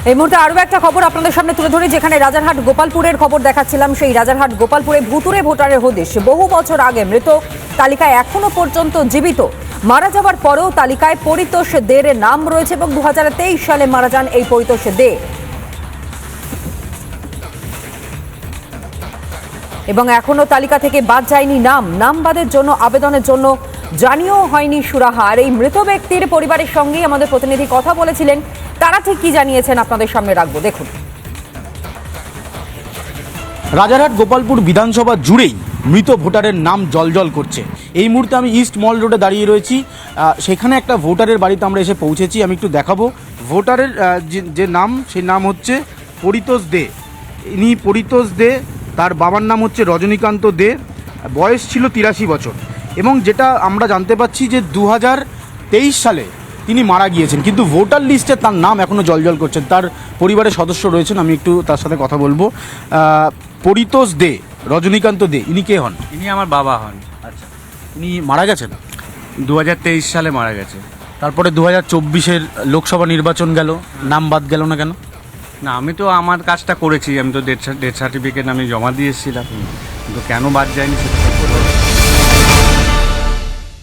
এই মুহূর্তে আরও একটা খবর আপনাদের সামনে তুলে ধরি, যেখানে রাজারহাট গোপালপুরের খবর দেখাচ্ছিলাম। সেই রাজারহাট গোপালপুরে ভুতুড়ে ভোটারের হদিশ। বহু বছর আগে মৃত, তালিকায় এখনো পর্যন্ত জীবিত। মারা যাওয়ার পরেও তালিকায় পরিতোষ দের নাম রয়েছে এবং 2023 সালে মারা যান এই পরিতোষ দে। এবং এখনো তালিকা থেকে বাদ যায়নি নাম বাদের জন্য আবেদনের জন্য জানিয়েও হয়নি সুরাহা। আর এই মৃত ব্যক্তির পরিবারের সঙ্গেই আমাদের প্রতিনিধি কথা বলেছিলেন। তারা ঠিক কি জানিয়েছেন আপনাদের সামনে রাখবো, দেখুন। রাজারহাট গোপালপুর বিধানসভা জুড়েই মৃত ভোটারের নাম জলজল করছে। এই মুহূর্তে আমি ইস্ট মল রোডে দাঁড়িয়ে রয়েছি। সেখানে একটা ভোটারের বাড়িতে আমরা এসে পৌঁছেছি। আমি একটু দেখাবো ভোটারের যে নাম, সেই নাম হচ্ছে পরিতোষ দে। ইনি পরিতোষ দে, তার বাবার নাম হচ্ছে রজনীকান্ত দে, বয়স ছিল 83 বছর। এবং যেটা আমরা জানতে পাচ্ছি যে 2023 সালে তিনি মারা গিয়েছেন, কিন্তু ভোটার লিস্টে তার নাম এখনও জলজল করছেন। তার পরিবারের সদস্য রয়েছেন, আমি একটু তার সাথে কথা বলবো। পরিতোষ দে, রজনীকান্ত দে, ইনি কে হন? ইনি আমার বাবা হন। আচ্ছা, ইনি মারা গেছেন 2023 সালে মারা গেছে। তারপরে 2024-এর লোকসভা নির্বাচন গেল, নাম বাদ গেল না কেন? না, আমি তো আমার কাজটা করেছি, আমি তো ডেথ সার্টিফিকেট আমি জমা দিয়ে এসেছিলাম, কিন্তু কেন বাদ যায়নি সেটা ঠিক বলতে পারবো না।